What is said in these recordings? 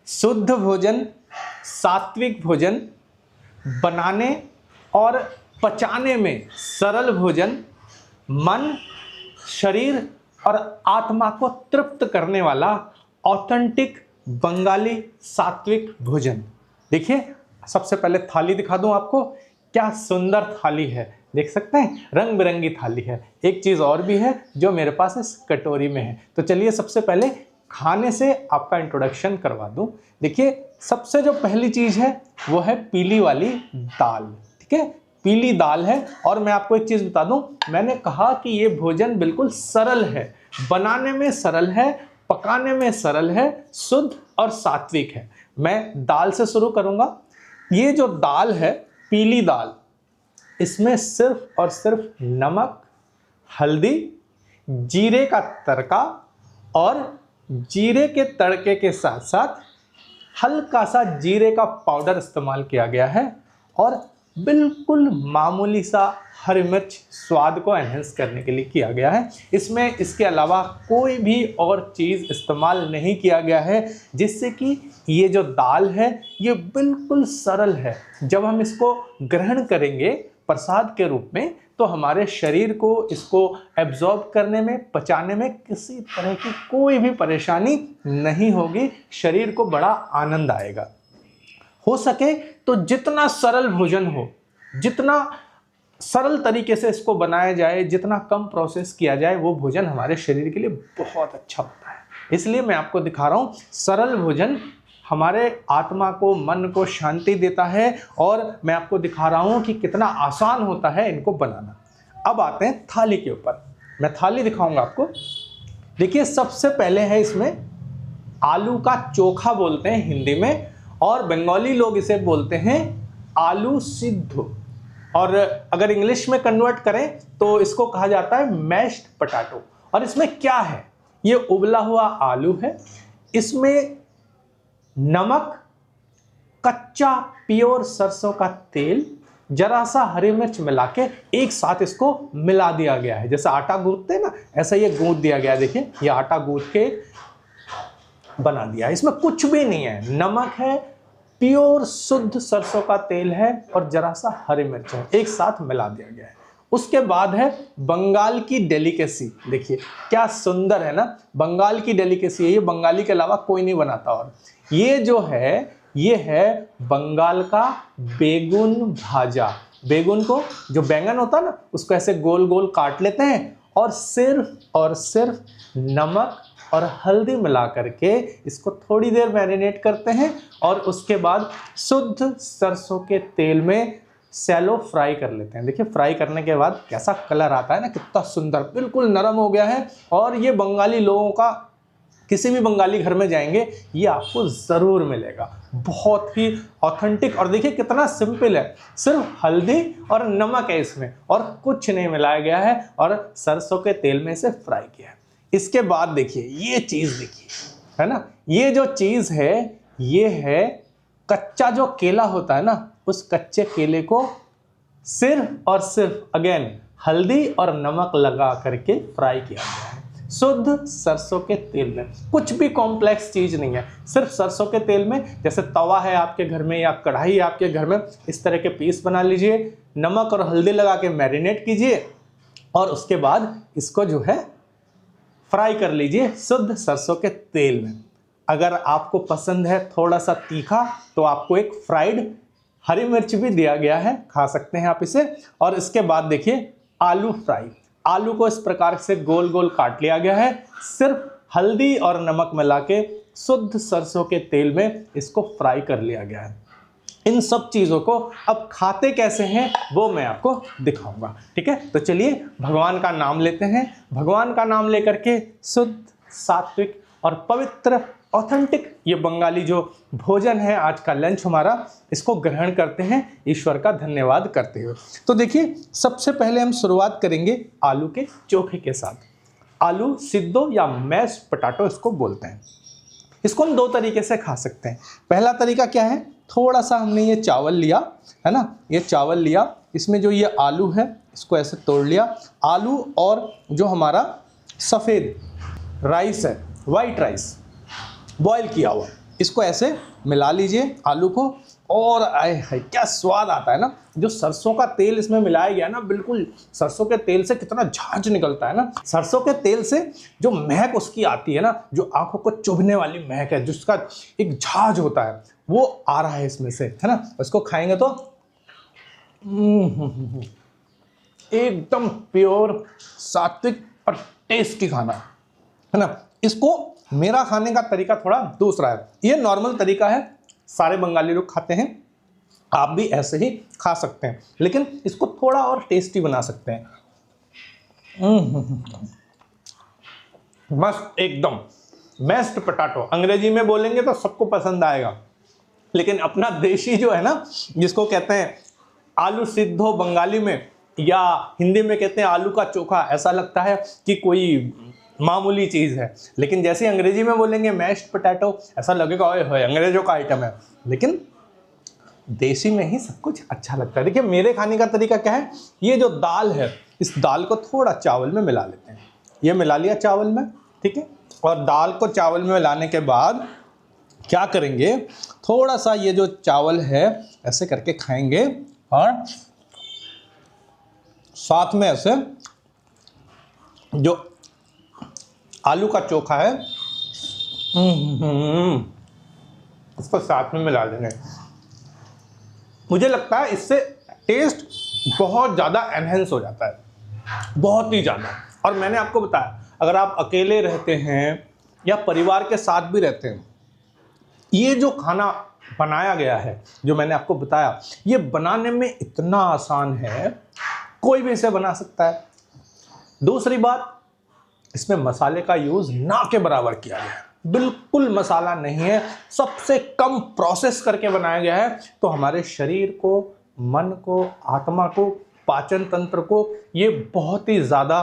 शुद्ध भोजन, सात्विक भोजन, बनाने और पचाने में सरल भोजन, मन, शरीर और आत्मा को तृप्त करने वाला ऑथेंटिक बंगाली सात्विक भोजन। देखिए, सबसे पहले थाली दिखा दूं आपको, क्या सुंदर थाली है, देख सकते हैं, रंग बिरंगी थाली है। एक चीज़ और भी है जो मेरे पास इस कटोरी में है। तो चलिए सबसे पहले खाने से आपका इंट्रोडक्शन करवा दूं। देखिए, सबसे जो पहली चीज़ है वो है पीली वाली दाल। ठीक है, पीली दाल है। और मैं आपको एक चीज़ बता दूं, मैंने कहा कि ये भोजन बिल्कुल सरल है, बनाने में सरल है, पकाने में सरल है, शुद्ध और सात्विक है। मैं दाल से शुरू करूंगा। ये जो दाल है, पीली दाल, इसमें सिर्फ और सिर्फ नमक, हल्दी, जीरे का तड़का और जीरे के तड़के के साथ साथ हल्का सा जीरे का पाउडर इस्तेमाल किया गया है और बिल्कुल मामूली सा हरी मिर्च स्वाद को एनहेंस करने के लिए किया गया है। इसमें इसके अलावा कोई भी और चीज़ इस्तेमाल नहीं किया गया है, जिससे कि ये जो दाल है ये बिल्कुल सरल है। जब हम इसको ग्रहण करेंगे प्रसाद के रूप में, तो हमारे शरीर को इसको एब्जॉर्ब करने में, पचाने में किसी तरह की कोई भी परेशानी नहीं होगी। शरीर को बड़ा आनंद आएगा। हो सके तो जितना सरल भोजन हो, जितना सरल तरीके से इसको बनाया जाए, जितना कम प्रोसेस किया जाए, वो भोजन हमारे शरीर के लिए बहुत अच्छा होता है। इसलिए मैं आपको दिखा रहा हूँ, सरल भोजन हमारे आत्मा को, मन को शांति देता है और मैं आपको दिखा रहा हूँ कि कितना आसान होता है इनको बनाना। अब आते हैं थाली के ऊपर। मैं थाली दिखाऊंगा आपको। देखिए, सबसे पहले है इसमें आलू का चोखा बोलते हैं हिंदी में, और बंगाली लोग इसे बोलते हैं आलू सिद्धो, और अगर इंग्लिश में कन्वर्ट करें तो इसको कहा जाता है मैश्ड पोटैटो। और इसमें क्या है, ये उबला हुआ आलू है, इसमें नमक, कच्चा प्योर सरसों का तेल, जरा सा हरी मिर्च मिला के एक साथ इसको मिला दिया गया है। जैसे आटा गूंथते हैं ना, ऐसा ये गूंथ दिया गया है। देखिए, ये आटा गूंथ के बना दिया है। इसमें कुछ भी नहीं है, नमक है, प्योर शुद्ध सरसों का तेल है और जरा सा हरी मिर्च है, एक साथ मिला दिया गया है। उसके बाद है बंगाल की डेलिकेसी। देखिए क्या सुंदर है ना, बंगाल की डेलिकेसी है ये, बंगाली के अलावा कोई नहीं बनाता। और ये जो है, ये है बंगाल का बेगुन भाजा। बेगुन को, जो बैंगन होता है ना, उसको ऐसे गोल गोल काट लेते हैं और सिर्फ नमक और हल्दी मिला करके इसको थोड़ी देर मैरिनेट करते हैं और उसके बाद शुद्ध सरसों के तेल में सैलो फ्राई कर लेते हैं। देखिए, फ्राई करने के बाद कैसा कलर आता है ना, कितना सुंदर, बिल्कुल नरम हो गया है। और ये बंगाली लोगों का, किसी भी बंगाली घर में जाएंगे ये आपको ज़रूर मिलेगा, बहुत ही ऑथेंटिक। और देखिए कितना सिंपल है, सिर्फ हल्दी और नमक है इसमें और कुछ नहीं मिलाया गया है और सरसों के तेल में इसे फ्राई किया है। इसके बाद देखिए ये चीज़, देखिए है ना, ये जो चीज़ है ये है कच्चा जो केला होता है ना, उस कच्चे केले को सिर्फ और सिर्फ अगेन हल्दी और नमक लगा करके फ्राई किया गया है शुद्ध सरसों के तेल में। कुछ भी कॉम्प्लेक्स चीज़ नहीं है, सिर्फ सरसों के तेल में। जैसे तवा है आपके घर में या कढ़ाई है आपके घर में, इस तरह के पीस बना लीजिए, नमक और हल्दी लगा के मैरिनेट कीजिए और उसके बाद इसको जो है फ्राई कर लीजिए शुद्ध सरसों के तेल में। अगर आपको पसंद है थोड़ा सा तीखा तो आपको एक फ्राइड हरी मिर्च भी दिया गया है, खा सकते हैं आप इसे। और इसके बाद देखिए आलू फ्राई, आलू को इस प्रकार से गोल गोल काट लिया गया है, सिर्फ हल्दी और नमक मिला के शुद्ध सरसों के तेल में इसको फ्राई कर लिया गया है। इन सब चीज़ों को अब खाते कैसे हैं वो मैं आपको दिखाऊंगा, ठीक है। तो चलिए भगवान का नाम लेते हैं, भगवान का नाम लेकर के शुद्ध सात्विक और पवित्र ऑथेंटिक ये बंगाली जो भोजन है, आज का लंच हमारा, इसको ग्रहण करते हैं ईश्वर का धन्यवाद करते हुए। तो देखिए सबसे पहले हम शुरुआत करेंगे आलू के चोखे के साथ। आलू सिद्धो या मैश पोटैटो इसको बोलते हैं। इसको हम दो तरीके से खा सकते हैं। पहला तरीका क्या है, थोड़ा सा हमने ये चावल लिया है ना, ये चावल लिया, इसमें जो ये आलू है इसको ऐसे तोड़ लिया, आलू और जो हमारा सफ़ेद राइस है, वाइट राइस बॉईल किया हुआ, इसको ऐसे मिला लीजिए आलू को, और आए हाय क्या स्वाद आता है ना। जो सरसों का तेल इसमें मिलाया गया ना, बिल्कुल सरसों के तेल से कितना झांझ निकलता है ना। सरसों के तेल से जो महक उसकी आती है ना, जो आंखों को चुभने वाली महक है, जिसका एक झाझ होता है, वो आ रहा है इसमें से, है ना। इसको खाएंगे तो एकदम प्योर सात्विक और टेस्टी खाना, है ना। इसको मेरा खाने का तरीका थोड़ा दूसरा है। ये नॉर्मल तरीका है, सारे बंगाली लोग खाते हैं, आप भी ऐसे ही खा सकते हैं, लेकिन इसको थोड़ा और टेस्टी बना सकते हैं। मस्त एकदम। मैस्ड पोटैटो अंग्रेजी में बोलेंगे तो सबको पसंद आएगा, लेकिन अपना देशी जो है ना, जिसको कहते हैं आलू सिद्धो बंगाली में, या हिंदी में कहते हैं आलू का चोखा, ऐसा लगता है कि कोई मामूली चीज़ है, लेकिन जैसे अंग्रेजी में बोलेंगे मैश्ड पोटैटो, ऐसा लगेगा ओए होए अंग्रेजों का आइटम है, लेकिन देसी में ही सब कुछ अच्छा लगता है। देखिए मेरे खाने का तरीका क्या है, ये जो दाल है, इस दाल को थोड़ा चावल में मिला लेते हैं। ये मिला लिया चावल में, ठीक है। और दाल को चावल में मिलाने के बाद क्या करेंगे, थोड़ा सा ये जो चावल है ऐसे करके खाएंगे, और साथ में ऐसे जो आलू का चोखा है उसको साथ में मिला देंगे। मुझे लगता है इससे टेस्ट बहुत ज़्यादा एनहेंस हो जाता है, बहुत ही ज़्यादा। और मैंने आपको बताया, अगर आप अकेले रहते हैं या परिवार के साथ भी रहते हैं, ये जो खाना बनाया गया है, जो मैंने आपको बताया, ये बनाने में इतना आसान है, कोई भी इसे बना सकता है। दूसरी बात, इसमें मसाले का यूज़ ना के बराबर किया गया है, बिल्कुल मसाला नहीं है, सबसे कम प्रोसेस करके बनाया गया है। तो हमारे शरीर को, मन को, आत्मा को, पाचन तंत्र को ये बहुत ही ज़्यादा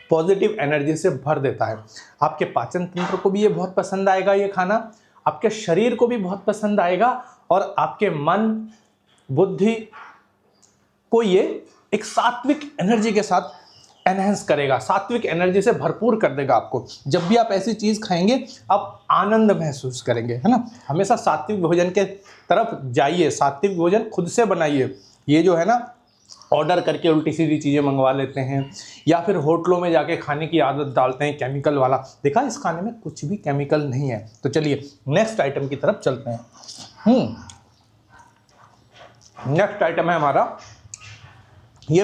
पॉजिटिव एनर्जी से भर देता है। आपके पाचन तंत्र को भी ये बहुत पसंद आएगा, ये खाना आपके शरीर को भी बहुत पसंद आएगा, और आपके मन बुद्धि को ये एक सात्विक एनर्जी के साथ एनहेंस करेगा, सात्विक एनर्जी से भरपूर कर देगा आपको। जब भी आप ऐसी चीज़ खाएंगे आप आनंद महसूस करेंगे, है ना। हमेशा सात्विक भोजन के तरफ जाइए, सात्विक भोजन खुद से बनाइए। ये जो है ना, ऑर्डर करके उल्टी सीधी चीज़ें मंगवा लेते हैं, या फिर होटलों में जाके खाने की आदत डालते हैं केमिकल वाला। देखा, इस खाने में कुछ भी केमिकल नहीं है। तो चलिए नेक्स्ट आइटम की तरफ चलते हैं। नेक्स्ट आइटम है हमारा ये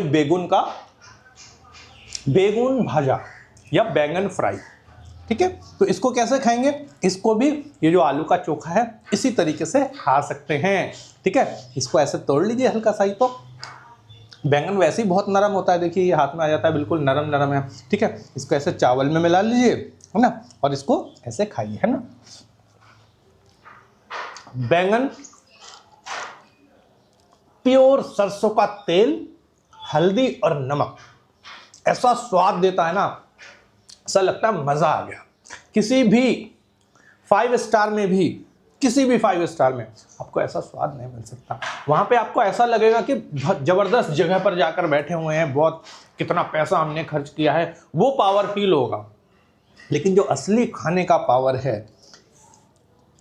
बेगुन भाजा या बैंगन फ्राई, ठीक है। तो इसको कैसे खाएंगे, इसको भी ये जो आलू का चोखा है इसी तरीके से खा सकते हैं, ठीक है। इसको ऐसे तोड़ लीजिए हल्का सा ही, तो बैंगन वैसे ही बहुत नरम होता है, देखिए ये हाथ में आ जाता है, बिल्कुल नरम नरम है, ठीक है। इसको ऐसे चावल में मिला लीजिए, है ना, और इसको ऐसे खाइए, है ना। बैंगन प्योर सरसों का तेल, हल्दी और नमक ऐसा स्वाद देता है ना, ऐसा लगता है मजा आ गया। किसी भी 5 स्टार में भी, किसी भी 5 स्टार में आपको ऐसा स्वाद नहीं मिल सकता। वहां पे आपको ऐसा लगेगा कि जबरदस्त जगह पर जाकर बैठे हुए हैं, बहुत कितना पैसा हमने खर्च किया है, वो पावर फील होगा। लेकिन जो असली खाने का पावर है,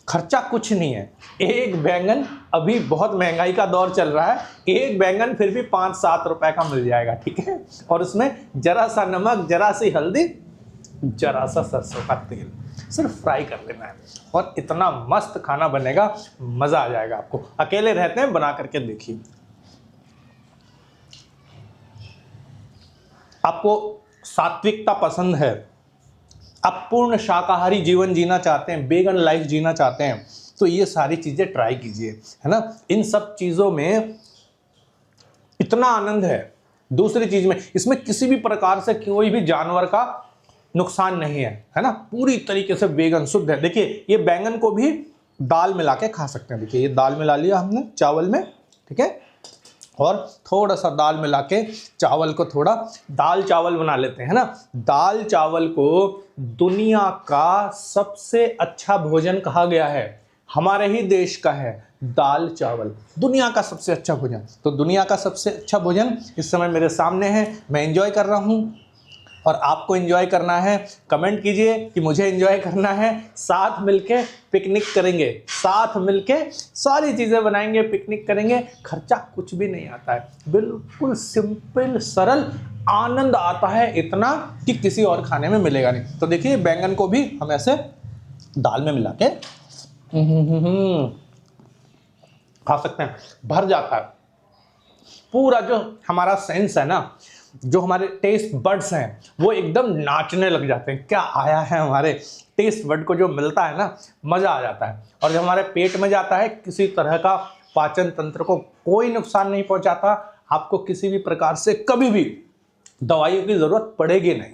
खर्चा कुछ नहीं है। एक बैंगन, अभी बहुत महंगाई का दौर चल रहा है, एक बैंगन फिर भी 5-7 रुपए का मिल जाएगा, ठीक है। और उसमें जरा सा नमक, जरा सी हल्दी, जरा सा सरसों का तेल, सिर्फ फ्राई कर लेना है, और इतना मस्त खाना बनेगा, मजा आ जाएगा आपको। अकेले रहते हैं, बना करके देखिए। आपको सात्विकता पसंद है, आप पूर्ण शाकाहारी जीवन जीना चाहते हैं, वेगन लाइफ जीना चाहते हैं, तो ये सारी चीज़ें ट्राई कीजिए, है ना। इन सब चीज़ों में इतना आनंद है। दूसरी चीज़ में, इसमें किसी भी प्रकार से कोई भी जानवर का नुकसान नहीं है ना, पूरी तरीके से वेगन शुद्ध है। देखिए ये बैंगन को भी दाल मिला के खा सकते हैं। देखिए ये दाल मिला लिया हमने चावल में, ठीक है, और थोड़ा सा दाल मिला के चावल को थोड़ा दाल चावल बना लेते हैं ना। दाल चावल को दुनिया का सबसे अच्छा भोजन कहा गया है, हमारे ही देश का है दाल चावल, दुनिया का सबसे अच्छा भोजन। तो दुनिया का सबसे अच्छा भोजन इस समय मेरे सामने है, मैं एंजॉय कर रहा हूँ, और आपको एंजॉय करना है, कमेंट कीजिए कि मुझे एंजॉय करना है, साथ मिलके पिकनिक करेंगे, साथ मिलके सारी चीज़ें बनाएंगे, पिकनिक करेंगे। खर्चा कुछ भी नहीं आता है, बिल्कुल सिंपल सरल, आनंद आता है इतना कि किसी और खाने में मिलेगा नहीं। तो देखिए बैंगन को भी हम ऐसे दाल में मिला के खा सकते हैं, भर जाता है। पूरा जो हमारा सेंस है ना, जो हमारे टेस्ट बड्स हैं वो एकदम नाचने लग जाते हैं। क्या आया है, हमारे टेस्ट बड को जो मिलता है ना, मज़ा आ जाता है। और जब हमारे पेट में जाता है, किसी तरह का पाचन तंत्र को कोई नुकसान नहीं पहुंचाता। आपको किसी भी प्रकार से कभी भी दवाइयों की ज़रूरत पड़ेगी नहीं।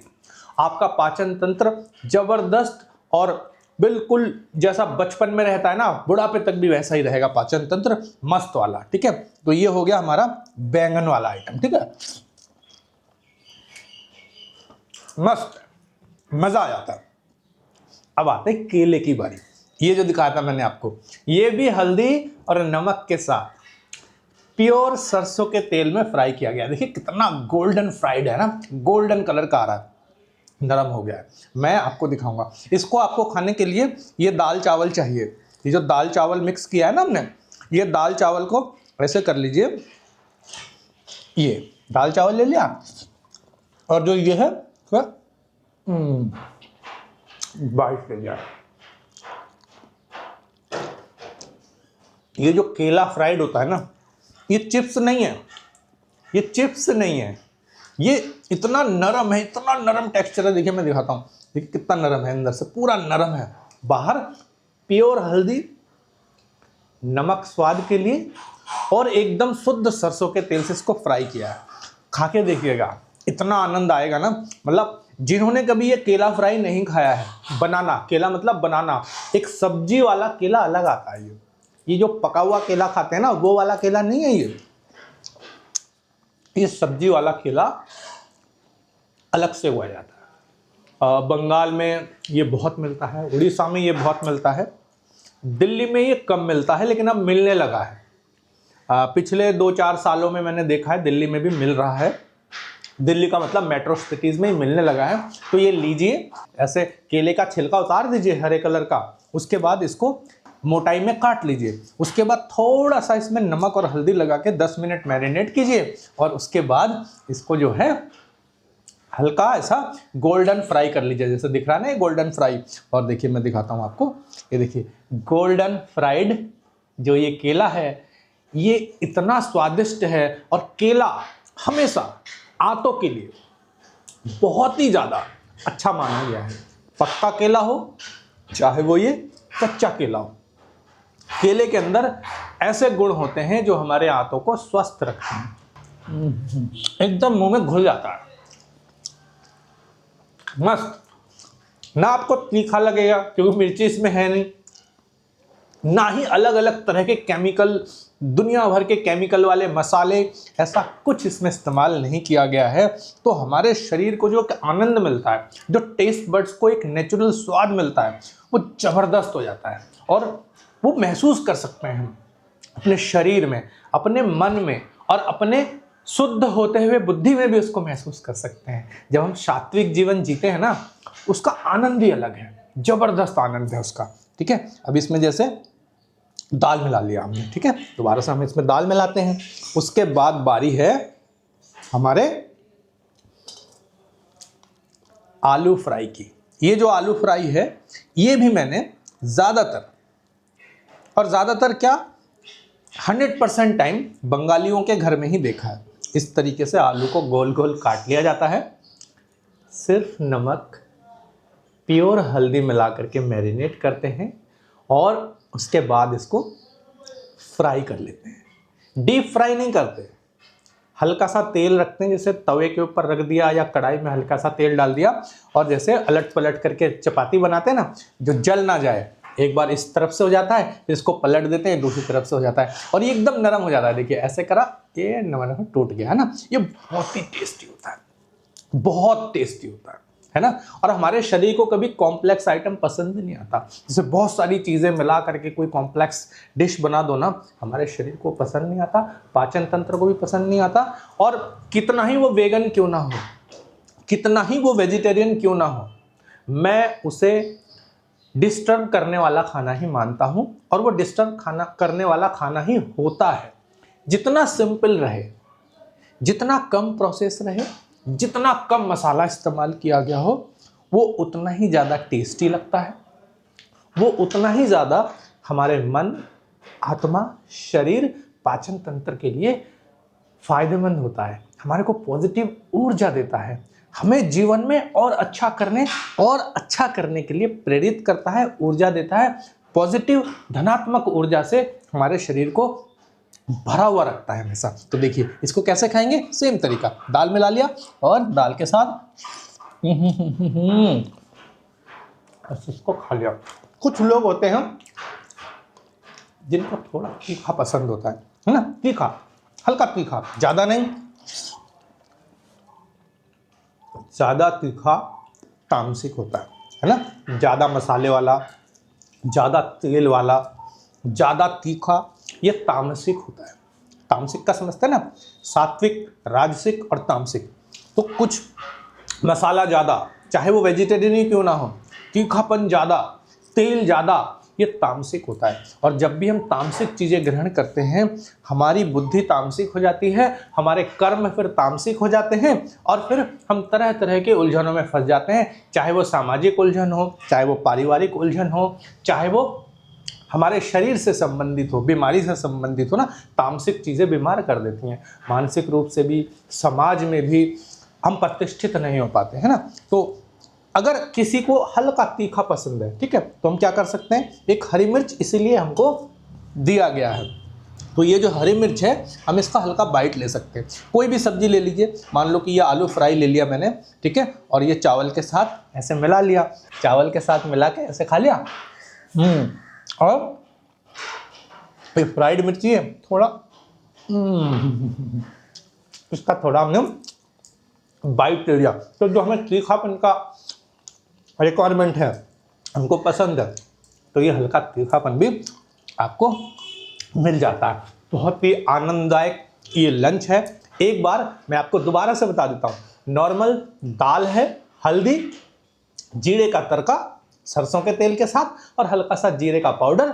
आपका पाचन तंत्र ज़बरदस्त और बिल्कुल जैसा बचपन में रहता है ना, बुढ़ापे तक भी वैसा ही रहेगा पाचन तंत्र, मस्त वाला। ठीक है, तो ये हो गया हमारा बैंगन वाला आइटम। ठीक है, मस्त, मजा आ जाता है। अब आते हैं केले की बारी। ये जो दिखाया था मैंने आपको, ये भी हल्दी और नमक के साथ प्योर सरसों के तेल में फ्राई किया गया। देखिए कितना गोल्डन फ्राइड है ना, गोल्डन कलर का आ रहा है, नरम हो गया है। मैं आपको दिखाऊंगा। इसको आपको खाने के लिए ये दाल चावल चाहिए। ये जो दाल चावल मिक्स किया है ना हमने, ये दाल चावल को ऐसे कर लीजिए, ये दाल चावल ले लिया, और जो ये है बाइट ले लिया। ये जो केला फ्राइड होता है ना, ये चिप्स नहीं है, ये चिप्स नहीं है, ये इतना नरम है, इतना नरम टेक्सचर है। देखिए मैं दिखाता हूँ, देखिए कितना नरम है, अंदर से पूरा नरम है, बाहर प्योर हल्दी नमक स्वाद के लिए और एकदम शुद्ध सरसों के तेल से इसको फ्राई किया है। खा के देखिएगा, इतना आनंद आएगा ना। मतलब जिन्होंने कभी ये केला फ्राई नहीं खाया है, बनाना केला मतलब बनाना, एक सब्जी वाला केला अलग आता है। ये जो पका हुआ केला खाते हैं ना, वो वाला केला नहीं है ये सब्जी वाला केला अलग से हुआ जाता है। बंगाल में ये बहुत मिलता है, उड़ीसा में ये बहुत मिलता है, दिल्ली में ये कम मिलता है, लेकिन अब मिलने लगा है। पिछले 2-4 सालों में मैंने देखा है दिल्ली में भी मिल रहा है। दिल्ली का मतलब मेट्रो सिटीज़ में ही मिलने लगा है। तो ये लीजिए, ऐसे केले का छिलका उतार दीजिए हरे कलर का, उसके बाद इसको मोटाई में काट लीजिए, उसके बाद थोड़ा सा इसमें नमक और हल्दी लगा के 10 मिनट मैरिनेट कीजिए, और उसके बाद इसको जो है हल्का ऐसा गोल्डन फ्राई कर लीजिए, जैसे दिख रहा है ना गोल्डन फ्राई। और देखिए मैं दिखाता हूँ आपको, ये देखिए गोल्डन फ्राइड जो ये केला है, ये इतना स्वादिष्ट है। और केला हमेशा आंतों के लिए बहुत ही ज़्यादा अच्छा माना गया है। पक्का केला हो चाहे वो ये कच्चा केला हो, केले के अंदर ऐसे गुण होते हैं जो हमारे आंतों को स्वस्थ रखते हैं। एकदम मुंह में घुल जाता है, मस्त। ना आपको तीखा लगेगा क्योंकि मिर्ची इसमें है नहीं, ना ही अलग अलग तरह के केमिकल, दुनिया भर के केमिकल वाले मसाले, ऐसा कुछ इसमें इस्तेमाल नहीं किया गया है। तो हमारे शरीर को जो आनंद मिलता है, जो टेस्ट बड्स को एक नेचुरल स्वाद मिलता है, वो ज़बरदस्त हो जाता है। और वो महसूस कर सकते हैं हम अपने शरीर में, अपने मन में, और अपने शुद्ध होते हुए बुद्धि में भी उसको महसूस कर सकते हैं। जब हम सात्विक जीवन जीते हैं ना, उसका आनंद ही अलग है, ज़बरदस्त आनंद है उसका। ठीक है, अब इसमें जैसे दाल मिला लिया हमने, ठीक है, दोबारा से हम इसमें दाल मिलाते हैं। उसके बाद बारी है हमारे आलू फ्राई की। ये जो आलू फ्राई है, ये भी मैंने ज़्यादातर क्या 100% टाइम बंगालियों के घर में ही देखा है। इस तरीके से आलू को गोल गोल काट लिया जाता है, सिर्फ नमक प्योर हल्दी मिला करके मैरिनेट करते हैं, और उसके बाद इसको फ्राई कर लेते हैं। डीप फ्राई नहीं करते, हल्का सा तेल रखते हैं, जैसे तवे के ऊपर रख दिया या कढ़ाई में हल्का सा तेल डाल दिया, और जैसे अलट पलट करके चपाती बनाते हैं ना, जो जल ना जाए, एक बार इस तरफ से हो जाता है, फिर इसको पलट देते हैं, दूसरी तरफ से हो जाता है, और ये एकदम नरम हो जाता है। देखिए ऐसे करा, ये नरम टूट गया है ना। ये बहुत ही टेस्टी होता है, बहुत टेस्टी होता है ना। और हमारे शरीर को कभी कॉम्प्लेक्स आइटम पसंद नहीं आता। जैसे बहुत सारी चीज़ें मिला करके कोई कॉम्प्लेक्स डिश बना दो ना, हमारे शरीर को पसंद नहीं आता, पाचन तंत्र को भी पसंद नहीं आता। और कितना ही वो वेगन क्यों ना हो, कितना ही वो वेजिटेरियन क्यों ना हो, मैं उसे डिस्टर्ब करने वाला खाना ही मानता हूं, और वो डिस्टर्ब खाना करने वाला खाना ही होता है। जितना सिंपल रहे, जितना कम प्रोसेस रहे, जितना कम मसाला इस्तेमाल किया गया हो, वो उतना ही ज़्यादा टेस्टी लगता है, वो उतना ही ज़्यादा हमारे मन, आत्मा, शरीर, पाचन तंत्र के लिए फायदेमंद होता है, हमारे को पॉजिटिव ऊर्जा देता है, हमें जीवन में और अच्छा करने के लिए प्रेरित करता है, ऊर्जा देता है, पॉजिटिव धनात्मक ऊर्जा से हमारे शरीर को भरा हुआ रखता है हमेशा। तो देखिए इसको कैसे खाएंगे, सेम तरीका, दाल मिला लिया और दाल के साथ बस इसको खा लिया। कुछ लोग होते हैं जिनको थोड़ा तीखा पसंद होता है ना, तीखा, हल्का तीखा, ज़्यादा नहीं। ज़्यादा तीखा तामसिक होता है ना, ज़्यादा मसाले वाला, ज़्यादा तेल वाला, ज़्यादा तीखा, ये तामसिक होता है। तामसिक का समझते हैं ना, सात्विक, राजसिक और तामसिक। तो कुछ मसाला ज़्यादा, चाहे वो वेजिटेरियन ही क्यों ना हो, तीखापन ज़्यादा, तेल ज़्यादा, ये तामसिक होता है। और जब भी हम तामसिक चीज़ें ग्रहण करते हैं, हमारी बुद्धि तामसिक हो जाती है, हमारे कर्म फिर तामसिक हो जाते हैं, और फिर हम तरह तरह के उलझनों में फंस जाते हैं, चाहे वो सामाजिक उलझन हो, चाहे वो पारिवारिक उलझन हो, चाहे वो हमारे शरीर से संबंधित हो, बीमारी से संबंधित हो ना। तामसिक चीज़ें बीमार कर देती हैं, मानसिक रूप से भी, समाज में भी हम प्रतिष्ठित नहीं हो पाते हैं ना। तो अगर किसी को हल्का तीखा पसंद है, ठीक है, तो हम क्या कर सकते हैं, एक हरी मिर्च इसीलिए हमको दिया गया है, तो ये जो हरी मिर्च है हम इसका हल्का बाइट ले सकते हैं। कोई भी सब्जी ले लीजिए, मान लो कि ये आलू फ्राई ले लिया मैंने, ठीक है, और ये चावल के साथ ऐसे मिला लिया, चावल के साथ मिला के ऐसे खा लिया। और ये फ्राइड मिर्ची है, थोड़ा इसका थोड़ा हमने बाइट ले लिया। तो जो हमें तीखापन का रिक्वायरमेंट है, हमको पसंद है, तो ये हल्का तीखापन भी आपको मिल जाता है। बहुत ही आनंददायक ये लंच है। एक बार मैं आपको दोबारा से बता देता हूँ, नॉर्मल दाल है, हल्दी, जीरे का तड़का सरसों के तेल के साथ और हल्का सा जीरे का पाउडर,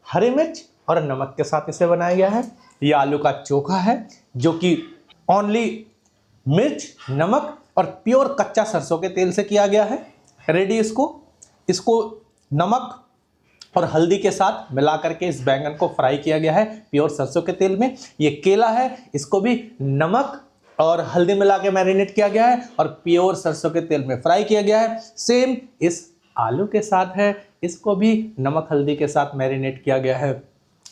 हरी मिर्च और नमक के साथ इसे बनाया गया है। ये आलू का चोखा है जो कि ओनली मिर्च, नमक और प्योर कच्चा सरसों के तेल से किया गया है। रेडी इसको नमक और हल्दी के साथ मिला करके इस बैंगन को फ्राई किया गया है प्योर सरसों के तेल में। ये केला है, इसको भी नमक और हल्दी मिला के मैरिनेट किया गया है और प्योर सरसों के तेल में फ्राई किया गया है। सेम इस आलू के साथ है, इसको भी नमक हल्दी के साथ मैरिनेट किया गया है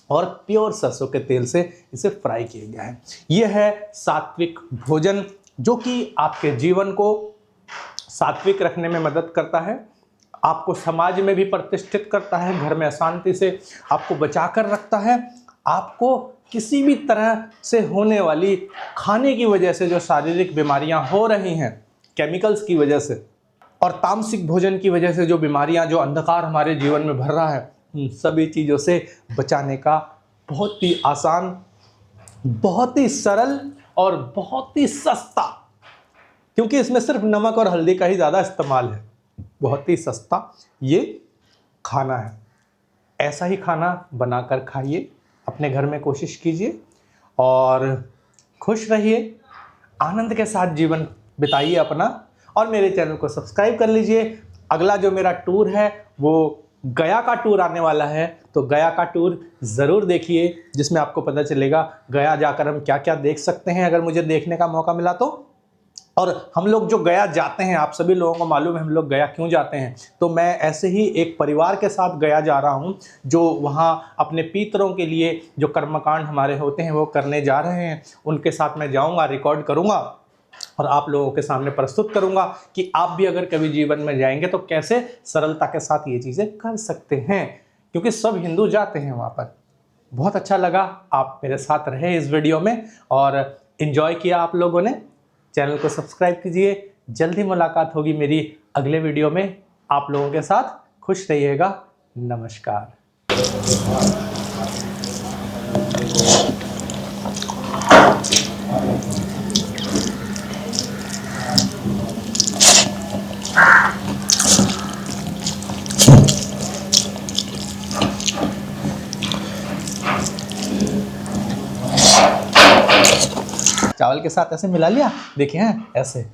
और प्योर सरसों के तेल से इसे फ्राई किया गया है। यह है सात्विक भोजन, जो कि आपके जीवन को सात्विक रखने में मदद करता है, आपको समाज में भी प्रतिष्ठित करता है, घर में अशांति से आपको बचा कर रखता है, आपको किसी भी तरह से होने वाली खाने की वजह से जो शारीरिक बीमारियां हो रही हैं केमिकल्स की वजह से और तामसिक भोजन की वजह से जो बीमारियां, जो अंधकार हमारे जीवन में भर रहा है, उन सभी चीज़ों से बचाने का बहुत ही आसान, बहुत ही सरल और बहुत ही सस्ता, क्योंकि इसमें सिर्फ नमक और हल्दी का ही ज़्यादा इस्तेमाल है, बहुत ही सस्ता ये खाना है। ऐसा ही खाना बनाकर खाइए, अपने घर में कोशिश कीजिए और खुश रहिए, आनंद के साथ जीवन बिताइए अपना, और मेरे चैनल को सब्सक्राइब कर लीजिए। अगला जो मेरा टूर है वो गया का टूर आने वाला है, तो गया का टूर ज़रूर देखिए, जिसमें आपको पता चलेगा गया जाकर हम क्या क्या देख सकते हैं अगर मुझे देखने का मौका मिला तो। और हम लोग जो गया जाते हैं, आप सभी लोगों को मालूम है हम लोग गया क्यों जाते हैं, तो मैं ऐसे ही एक परिवार के साथ गया जा रहा हूं, जो वहां अपने पितरों के लिए जो कर्मकांड हमारे होते हैं वो करने जा रहे हैं। उनके साथ मैं जाऊंगा, रिकॉर्ड करूंगा और आप लोगों के सामने प्रस्तुत करूंगा कि आप भी अगर कभी जीवन में जाएंगे तो कैसे सरलता के साथ ये चीज़ें कर सकते हैं, क्योंकि सब हिंदू जाते हैं वहाँ पर। बहुत अच्छा लगा आप मेरे साथ रहे इस वीडियो में और इन्जॉय किया आप लोगों ने। चैनल को सब्सक्राइब कीजिए। जल्दी मुलाकात होगी मेरी अगले वीडियो में। आप लोगों के साथ खुश रहिएगा। नमस्कार। चावल के साथ ऐसे मिला लिया, देखिए हैं ऐसे